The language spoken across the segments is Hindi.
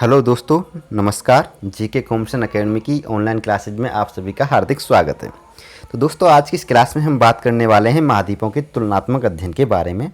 हेलो दोस्तों, नमस्कार। जीके कॉम्पिटिशन एकेडमी की ऑनलाइन क्लासेज में आप सभी का हार्दिक स्वागत है। तो दोस्तों, आज की इस क्लास में हम बात करने वाले हैं महाद्वीपों के तुलनात्मक अध्ययन के बारे में।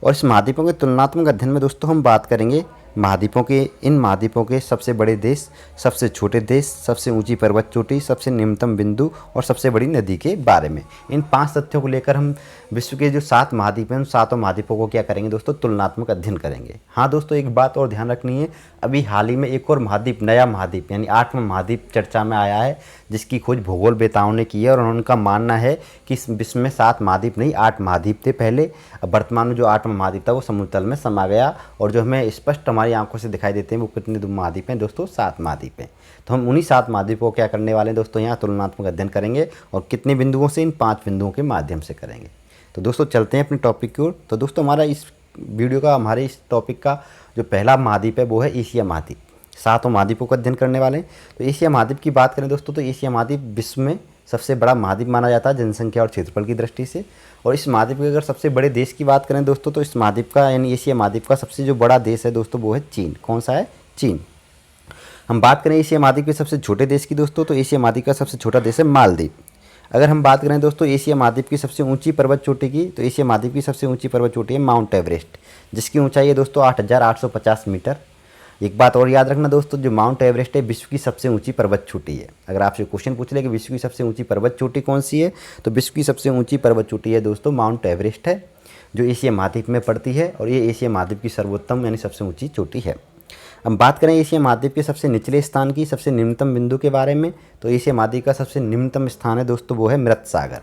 और इस महाद्वीपों के तुलनात्मक अध्ययन में दोस्तों हम बात करेंगे इन महाद्वीपों के सबसे बड़े देश, सबसे छोटे देश, सबसे ऊंची पर्वत चोटी, सबसे निम्नतम बिंदु और सबसे बड़ी नदी के बारे में। इन 5 तथ्यों को लेकर हम विश्व के जो 7 महाद्वीप हैं उन 7 महाद्वीपों को क्या करेंगे दोस्तों, तुलनात्मक अध्ययन करेंगे। हाँ दोस्तों, एक बात और ध्यान रखनी है, अभी हाल ही में एक और महाद्वीप, नया महाद्वीप यानी 8वां महाद्वीप चर्चा में आया है, जिसकी खोज भूगोल वेताओं ने की है। और उनका मानना है कि इस विश्व में 7 महाद्वीप नहीं 8 महाद्वीप थे पहले। अब वर्तमान में जो 8वां महाद्वीप था वो समुद्र तल में समा गया, और जो हमें स्पष्ट हमारी आंखों से दिखाई देते हैं वो कितने महाद्वीप हैं दोस्तों, 7 महाद्वीप हैं। तो हम उन्हीं 7 महाद्वीपों को क्या करने वाले हैं दोस्तों, यहाँ तुलनात्मक अध्ययन करेंगे। और कितने बिंदुओं से, इन 5 बिंदुओं के माध्यम से करेंगे। तो दोस्तों चलते हैं अपने टॉपिक की ओर। तो दोस्तों, हमारा इस वीडियो का, हमारे इस टॉपिक का जो पहला महाद्वीप है वो है एशिया महाद्वीप। 7 महाद्वीपों का अध्ययन करने वाले हैं। तो एशिया महाद्वीप की बात करें दोस्तों, तो एशिया महाद्वीप विश्व में सबसे बड़ा महाद्वीप माना जाता है जनसंख्या और क्षेत्रफल की दृष्टि से। और इस महाद्वीप के अगर सबसे बड़े देश की बात करें दोस्तों, तो इस महाद्वीप का यानी एशिया महाद्वीप का सबसे जो बड़ा देश है दोस्तों वो है चीन। कौन सा है? चीन। हम बात करें एशिया महाद्वीप के सबसे छोटे देश की दोस्तों, तो एशिया महाद्वीप का सबसे छोटा देश है मालदीव। अगर हम बात करें दोस्तों एशिया महाद्वीप की सबसे ऊंची पर्वत चोटी की, तो एशिया महाद्वीप की सबसे ऊंची पर्वत चोटी है माउंट एवरेस्ट, जिसकी ऊंचाई है दोस्तों 8,850 मीटर। एक बात और याद रखना दोस्तों, जो माउंट एवरेस्ट है विश्व की सबसे ऊंची पर्वत चोटी है। अगर आपसे क्वेश्चन पूछ ले कि विश्व की सबसे ऊंची पर्वत चोटी कौन सी है, तो विश्व की सबसे ऊंची पर्वत चोटी है दोस्तों माउंट एवरेस्ट है, जो एशिया महाद्वीप में पड़ती है। और ये एशिया महाद्वीप की सर्वोत्तम यानी सबसे ऊंची चोटी है। हम बात करें एशिया महाद्वीप के सबसे निचले स्थान की, सबसे निम्नतम बिंदु के बारे में, तो एशिया महाद्वीप का सबसे निम्नतम स्थान है दोस्तों वो है मृत सागर।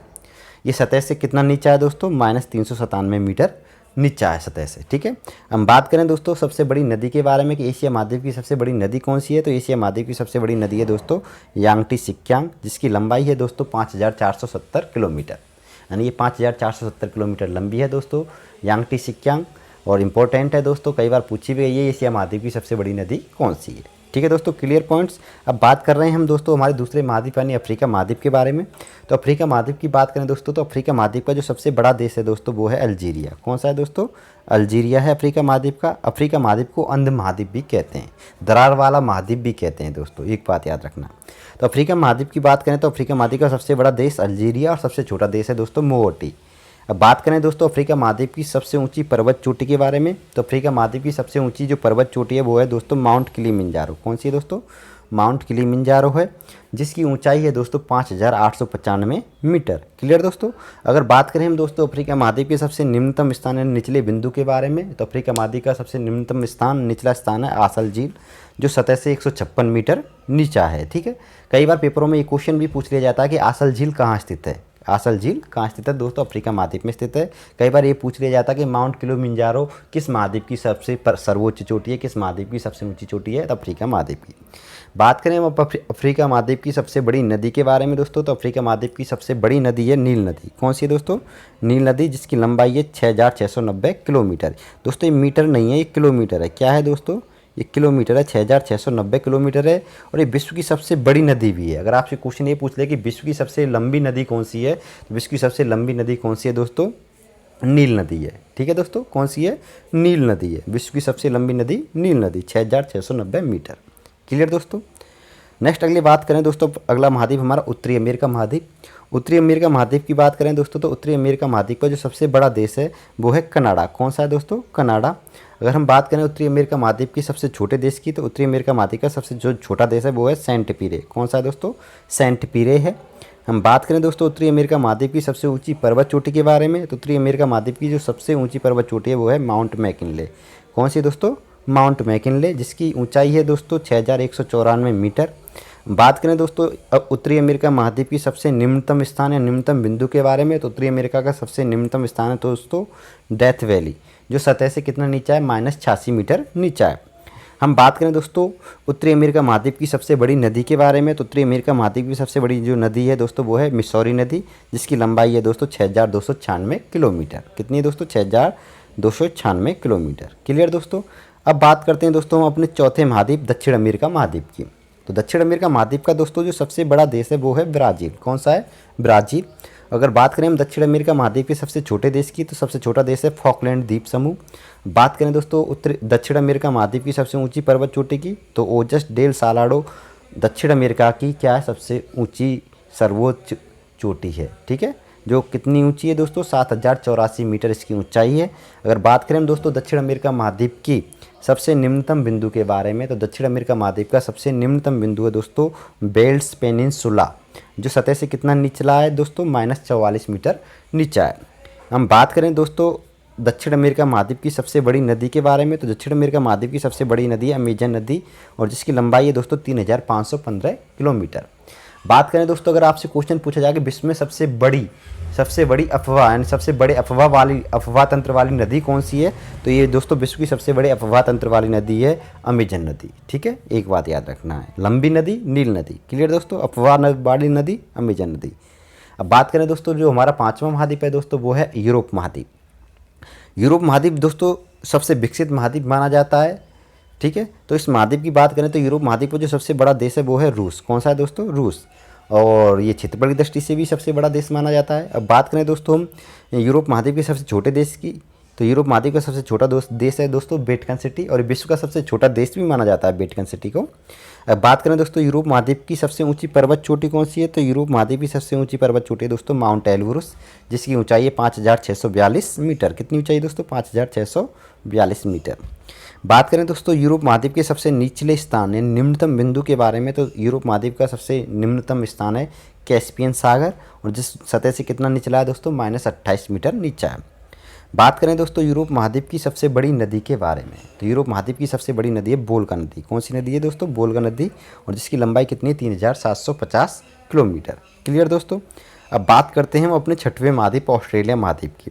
ये सतह से कितना नीचा है दोस्तों, -397 मीटर नीचा है सतह से। ठीक है। हम बात करें दोस्तों सबसे बड़ी नदी के बारे में कि एशिया महाद्वीप की सबसे बड़ी नदी कौन सी है, तो एशिया महाद्वीप की सबसे बड़ी नदी है दोस्तों यांगटी सिक्यांग, जिसकी लंबाई है दोस्तों 5,470 किलोमीटर। यानी ये 5,470 किलोमीटर लंबी है दोस्तों यांगटी सिक्यांग। और इम्पोर्टेंट है दोस्तों, कई बार पूछी भी गई है एशिया महाद्वीप की सबसे बड़ी नदी कौन सी है। ठीक है दोस्तों, क्लियर पॉइंट्स। अब बात कर रहे हैं हम दोस्तों हमारे दूसरे महाद्वीप यानी अफ्रीका महाद्वीप के बारे में। तो अफ्रीका महाद्वीप की बात करें दोस्तों, तो अफ्रीका महाद्वीप का जो सबसे बड़ा देश है दोस्तों वो है अल्जीरिया। कौन सा है दोस्तों? अल्जीरिया है अफ्रीका महाद्वीप का। अफ्रीका महाद्वीप को अंध महाद्वीप भी कहते हैं, दरार वाला महाद्वीप भी कहते हैं दोस्तों, एक बात याद रखना। तो अफ्रीका महाद्वीप की बात करें तो अफ्रीका महाद्वीप का सबसे बड़ा देश अल्जीरिया और सबसे छोटा देश है दोस्तों मोवोटी। अब बात करें दोस्तों अफ्रीका महाद्वीप की सबसे ऊंची पर्वत चोटी के बारे में, तो अफ्रीका महाद्वीप की सबसे ऊंची जो पर्वत चोटी है वो है दोस्तों माउंट किलिमंजारो। कौन सी है दोस्तों? माउंट किलिमंजारो है, जिसकी ऊंचाई है दोस्तों 5,895 मीटर। क्लियर दोस्तों। अगर बात करें हम दोस्तों अफ्रीका महाद्वीप के सबसे निम्नतम स्थान है निचले बिंदु के बारे में, तो अफ्रीका महाद्वीप का सबसे निम्नतम स्थान, निचला स्थान है आसल झील, जो सतह से 156 मीटर नीचा है। ठीक है। कई बार पेपरों में ये क्वेश्चन भी पूछ लिया जाता है कि आसल झील कहाँ स्थित है। आसल झील कहाँ स्थित है दोस्तों? अफ्रीका महाद्वीप में स्थित है। कई बार ये पूछ लिया जाता है कि माउंट किलिमंजारो किस महाद्वीप की सबसे सर्वोच्च चोटी है, किस महाद्वीप की सबसे ऊंची चोटी है, तो अफ्रीका महाद्वीप की। बात करें हम अफ्रीका महाद्वीप की सबसे बड़ी नदी के बारे में दोस्तों, तो अफ्रीका महाद्वीप की सबसे बड़ी नदी है नील नदी। कौन सी है दोस्तों? नील नदी, जिसकी लंबाई है 6,690 किलोमीटर। दोस्तों ये मीटर नहीं है, ये किलोमीटर है। क्या है दोस्तों? ये किलोमीटर है, 6,690 किलोमीटर है। और ये विश्व की सबसे बड़ी नदी भी है। अगर आपसे क्वेश्चन ये पूछ ले कि विश्व की सबसे लंबी नदी कौन सी है, तो विश्व की सबसे लंबी नदी कौन सी है दोस्तों? नील नदी है। ठीक है दोस्तों, कौन सी है? नील नदी है। विश्व की सबसे लंबी नदी नील नदी, 6,690 मीटर। क्लियर दोस्तों। नेक्स्ट अगली बात करें दोस्तों, अगला महाद्वीप हमारा उत्तरी अमेरिका महाद्वीप। उत्तरी अमेरिका महाद्वीप की बात करें दोस्तों, तो उत्तरी अमेरिका महाद्वीप का जो सबसे बड़ा देश है वो है कनाडा। कौन सा है दोस्तों? कनाडा। अगर हम बात करें उत्तरी अमेरिका महाद्वीप की सबसे छोटे देश की, तो उत्तरी अमेरिका महाद्वीप का सबसे जो छोटा देश है वो है सेंट पीरे। कौन सा है दोस्तों? सेंट पीरे है। हम बात करें दोस्तों उत्तरी अमेरिका महाद्वीप की सबसे ऊंची पर्वत चोटी के बारे में, तो उत्तरी अमेरिका महाद्वीप की जो सबसे ऊंची पर्वत चोटी है वो है माउंट मैकिनले। कौन सी दोस्तों? माउंट मैकिनले, जिसकी ऊंचाई है दोस्तों 6,194 मीटर। बात करें दोस्तों अब उत्तरी अमेरिका महाद्वीप की सबसे निम्नतम स्थान या निम्नतम बिंदु के बारे में, तो उत्तरी अमेरिका का सबसे निम्नतम स्थान है दोस्तों डेथ वैली, जो सतह से कितना नीचा है, -86 मीटर नीचा है। हम बात करें दोस्तों उत्तरी अमेरिका महाद्वीप की सबसे बड़ी नदी के बारे में, तो उत्तरी अमेरिका महाद्वीप की सबसे बड़ी जो नदी है दोस्तों वो है मिसौरी नदी, जिसकी लंबाई है दोस्तों 6,296 किलोमीटर। कितनी है दोस्तों? 6,296 किलोमीटर। क्लियर दोस्तों। अब बात करते हैं दोस्तों हम अपने चौथे महाद्वीप दक्षिण अमेरिका महाद्वीप की। तो दक्षिण अमेरिका महाद्वीप का दोस्तों जो सबसे बड़ा देश है वो है ब्राज़ील। कौन सा है? ब्राज़ील। अगर बात करें हम दक्षिण अमेरिका महाद्वीप के सबसे छोटे देश की, तो सबसे छोटा देश है फॉकलैंड द्वीप समूह। बात करें दोस्तों उत्तर दक्षिण अमेरिका महाद्वीप की सबसे ऊंची पर्वत चोटी की, तो ओजस डेल सालाडो दक्षिण अमेरिका की क्या है, सबसे ऊंची सर्वोच्च चोटी है। ठीक है, जो कितनी ऊंची है दोस्तों, 7084 मीटर इसकी ऊंचाई है। अगर बात करें दोस्तों दक्षिण अमेरिका महाद्वीप की सबसे निम्नतम बिंदु के बारे में, तो दक्षिण अमेरिका महाद्वीप का सबसे निम्नतम बिंदु है दोस्तों बेल्स पेनिनसुला, जो सतह से कितना निचला है दोस्तों, -44 मीटर नीचा है। हम बात करें दोस्तों दक्षिण अमेरिका महाद्वीप की सबसे बड़ी नदी के बारे में, तो दक्षिण अमेरिका महाद्वीप की सबसे बड़ी नदी है अमेजन नदी, और जिसकी लंबाई है दोस्तों 3515 किलोमीटर। बात करें दोस्तों, अगर आपसे क्वेश्चन पूछा जाए कि विश्व में सबसे बड़ी अफवाह यानी सबसे बड़े अफवाह तंत्र वाली नदी कौन सी है, तो ये दोस्तों विश्व की सबसे बड़ी अफवाह तंत्र वाली नदी है अमेजन नदी। ठीक है, एक बात याद रखना है, लंबी नदी नील नदी। क्लियर दोस्तों, अफवाह वाली नदी अमेजन नदी। अब बात करें दोस्तों जो हमारा 5वां महाद्वीप है दोस्तों वो है यूरोप महाद्वीप। यूरोप महाद्वीप दोस्तों सबसे विकसित महाद्वीप माना जाता है। ठीक है, तो इस महाद्वीप की बात करें तो यूरोप महाद्वीप पर जो सबसे बड़ा देश है वो है रूस। कौन सा है दोस्तों, रूस, और ये क्षेत्रफल की दृष्टि से भी सबसे बड़ा देश माना जाता है। अब बात करें दोस्तों हम यूरोप महाद्वीप के सबसे छोटे देश की, तो यूरोप महाद्वीप का सबसे छोटा देश है दोस्तों वेटिकन सिटी, और विश्व का सबसे छोटा देश भी माना जाता है वेटिकन सिटी को। अब बात करें दोस्तों यूरोप महाद्वीप की सबसे ऊंची पर्वत चोटी कौन सी है, तो यूरोप महाद्वीप की सबसे ऊंची पर्वत चोटी है दोस्तों माउंट एल्ब्रुस, जिसकी ऊंचाई है 5642 मीटर। कितनी ऊंचाई है दोस्तों, 5642 मीटर। बात करें दोस्तों यूरोप महाद्वीप के सबसे निचले स्थान यानी निम्नतम बिंदु के बारे में, तो यूरोप महाद्वीप का सबसे निम्नतम स्थान है कैस्पियन सागर, और जिस सतह से कितना निचला है दोस्तों, -28 मीटर नीचा है। बात करें दोस्तों यूरोप महाद्वीप की सबसे बड़ी नदी के बारे में, तो यूरोप महाद्वीप की सबसे बड़ी नदी है वोल्गा नदी। कौन सी नदी है दोस्तों, वोल्गा नदी, और जिसकी लंबाई कितनी है 3750 किलोमीटर। क्लियर दोस्तों। अब बात करते हैं हम अपने 6वें महाद्वीप ऑस्ट्रेलिया महाद्वीप की।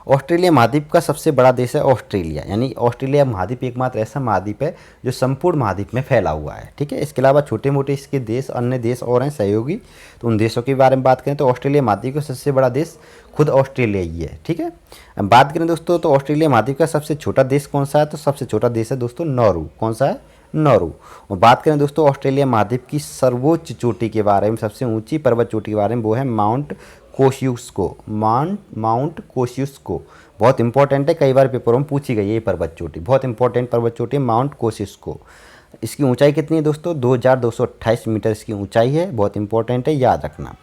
ऑस्ट्रेलिया महाद्वीप का सबसे बड़ा देश है ऑस्ट्रेलिया, यानी ऑस्ट्रेलिया महाद्वीप एकमात्र ऐसा महाद्वीप है जो संपूर्ण महाद्वीप में फैला हुआ है। ठीक है, इसके अलावा छोटे मोटे इसके देश अन्य देश और हैं सहयोगी, तो उन देशों के बारे में बात करें तो ऑस्ट्रेलिया महाद्वीप का सबसे बड़ा देश खुद ऑस्ट्रेलिया ही है। ठीक है, अब बात करें दोस्तों तो ऑस्ट्रेलिया महाद्वीप का सबसे छोटा देश कौन सा है, तो सबसे छोटा देश है दोस्तों नाuru। कौन सा है, नाuru। और बात करें दोस्तों ऑस्ट्रेलिया महाद्वीप की सर्वोच्च चोटी के बारे में, सबसे ऊंची पर्वत चोटी के बारे में, वो है माउंट कोशियुस्को। बहुत इंपॉर्टेंट है, कई बार पेपरों में पूछी गई है ये पर्वत चोटी, बहुत इंपॉर्टेंट पर्वत चोटी है माउंट कोशियुस्को। इसकी ऊंचाई कितनी है दोस्तों, 2228 मीटर इसकी ऊंचाई है, बहुत इंपॉर्टेंट है, याद रखना।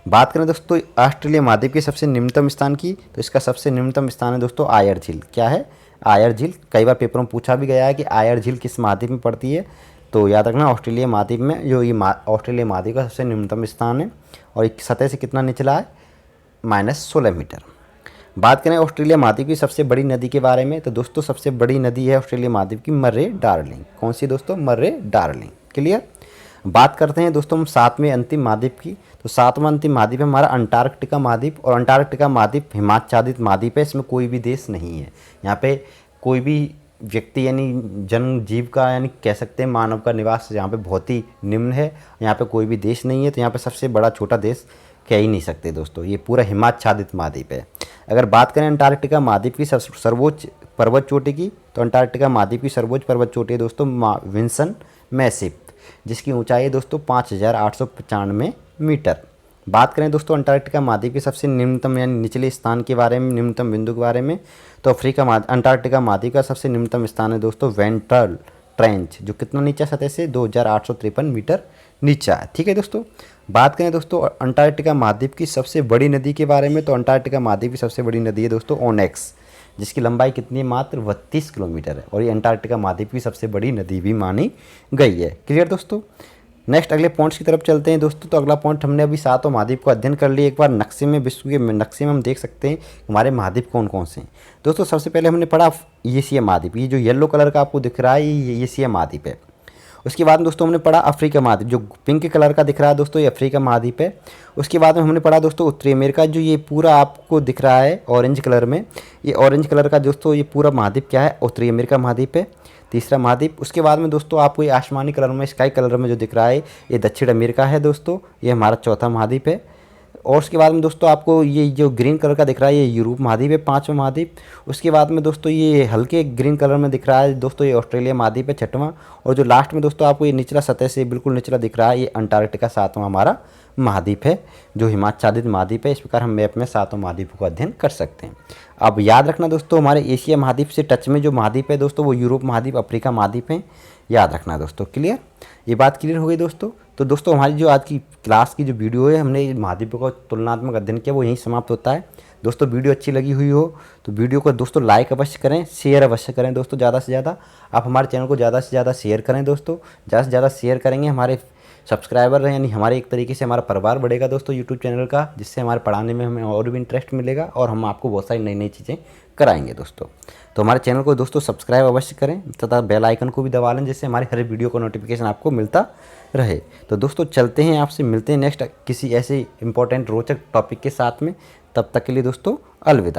बात करें दोस्तों ऑस्ट्रेलिया महाद्वीप के सबसे निम्नतम स्थान की, तो इसका सबसे निम्नतम स्थान है दोस्तों आयर झील। क्या है, आयर झील। कई बार पेपरों में पूछा भी गया है कि आयर झील किस महाद्वीप में पड़ती है, तो याद रखना ऑस्ट्रेलिया महाद्वीप में, जो ये ऑस्ट्रेलिया महाद्वीप का सबसे निम्नतम स्थान है, और एक सतह से कितना निचला है, -16 मीटर। बात करें ऑस्ट्रेलिया महाद्वीप की सबसे बड़ी नदी के बारे में, तो दोस्तों सबसे बड़ी नदी है ऑस्ट्रेलिया महाद्वीप की मर्रे डार्लिंग। कौन सी दोस्तों, मर्रे डार्लिंग। क्लियर। बात करते हैं दोस्तों हम 7वें अंतिम महाद्वीप की, तो 7वां अंतिम महाद्वीप है हमारा अंटार्कटिका महाद्वीप, और अंटार्कटिका महाद्वीप हिमाच्छादित महाद्वीप है, इसमें कोई भी देश नहीं है। यहाँ पे कोई भी व्यक्ति यानी जन्म जीव का यानी कह सकते हैं मानव का निवास यहाँ पे बहुत ही निम्न है, यहाँ पे कोई भी देश नहीं है, तो यहाँ पे सबसे बड़ा छोटा देश कह ही नहीं सकते दोस्तों, ये पूरा हिमाच्छादित महाद्वीप है। अगर बात करें अंटार्कटिका महाद्वीप की सर्वोच्च पर्वत चोटी की, तो अंटार्कटिका महाद्वीप की सर्वोच्च पर्वत चोटी है दोस्तों विंसन मैसिव, जिसकी ऊंचाई है दोस्तों 5895 मीटर। बात करें दोस्तों अंटार्कटिका महाद्वीप के सबसे निम्नतम यानी निचले स्थान के बारे में, निम्नतम बिंदु के बारे में, तो अंटार्कटिका महाद्वीप का सबसे निम्नतम स्थान है दोस्तों वेंट्रल ट्रेंच, जो कितना नीचा सतह से 2853 मीटर नीचा है। ठीक है दोस्तों। बात करें दोस्तों अंटार्कटिका महाद्वीप की सबसे बड़ी नदी के बारे में, तो अंटार्कटिका महाद्वीप की सबसे बड़ी नदी है दोस्तों ओनेक्स, जिसकी लंबाई कितनी है, मात्र 32 किलोमीटर है, और ये अंटार्कटिका महाद्वीप की सबसे बड़ी नदी भी मानी गई है। क्लियर दोस्तों। नेक्स्ट अगले पॉइंट्स की तरफ चलते हैं दोस्तों। तो अगला पॉइंट हमने अभी 7 महाद्वीप को अध्ययन कर लिया। एक बार नक्शे में, विश्व के नक्शे में हम देख सकते हैं हमारे महाद्वीप कौन कौन से हैं दोस्तों। सबसे पहले हमने पढ़ा एशिया महाद्वीप, ये जो येलो कलर का आपको दिख रहा है ये एशिया महाद्वीप है। उसके बाद में दोस्तों हमने पढ़ा अफ्रीका महाद्वीप, जो पिंक कलर का दिख रहा है दोस्तों ये अफ्रीका महाद्वीप है। उसके बाद में हमने पढ़ा दोस्तों उत्तरी अमेरिका, जो ये पूरा आपको दिख रहा है ऑरेंज कलर में, ये ऑरेंज कलर का दोस्तों ये पूरा महाद्वीप क्या है, उत्तरी अमेरिका महाद्वीप है, तीसरा महाद्वीप। उसके बाद में दोस्तों आपको ये आसमानी कलर में, स्काई कलर में जो दिख रहा है ये दक्षिण अमेरिका है दोस्तों, ये हमारा चौथा महाद्वीप है। और उसके बाद में दोस्तों आपको ये जो ग्रीन कलर का दिख रहा है ये यूरोप महाद्वीप है, 5वां महाद्वीप। उसके बाद में दोस्तों ये हल्के ग्रीन कलर में दिख रहा है दोस्तों ये ऑस्ट्रेलिया महाद्वीप है, 6वां। और जो लास्ट में दोस्तों आपको ये निचला सतह से बिल्कुल निचला दिख रहा है ये अंटार्कटिका 7वां हमारा महाद्वीप है, जो हिमाच्छादित महाद्वीप है। इस प्रकार हम मैप में 7 महाद्वीपों का अध्ययन कर सकते हैं। अब याद रखना दोस्तों, हमारे एशिया महाद्वीप से टच में जो महाद्वीप है दोस्तों वो यूरोप महाद्वीप, अफ्रीका महाद्वीप है, याद रखना दोस्तों। क्लियर, ये बात क्लियर हो गई दोस्तों। तो दोस्तों हमारी जो आज की क्लास की जो वीडियो है, हमने महाद्वीपों का तुलनात्मक अध्ययन किया, वो यहीं समाप्त होता है। दोस्तों वीडियो अच्छी लगी हुई हो तो वीडियो को दोस्तों लाइक अवश्य करें, शेयर अवश्य करें दोस्तों ज़्यादा से ज़्यादा। आप हमारे चैनल को ज़्यादा से ज़्यादा शेयर करें दोस्तों, ज़्यादा से ज़्यादा शेयर करेंगे हमारे सब्सक्राइबर हैं, यानी हमारे एक तरीके से हमारा परिवार बढ़ेगा दोस्तों यूट्यूब चैनल का, जिससे हमारे पढ़ाने में हमें और भी इंटरेस्ट मिलेगा और हम आपको बहुत सारी नई नई चीज़ें कराएंगे दोस्तों। तो हमारे चैनल को दोस्तों सब्सक्राइब अवश्य करें तथा बेल आइकन को भी दबा लें, जिससे हमारी हर वीडियो का नोटिफिकेशन आपको मिलता रहे। तो दोस्तों चलते हैं, आपसे मिलते हैं नेक्स्ट किसी ऐसे इंपॉर्टेंट रोचक टॉपिक के साथ में। तब तक के लिए दोस्तों अलविदा।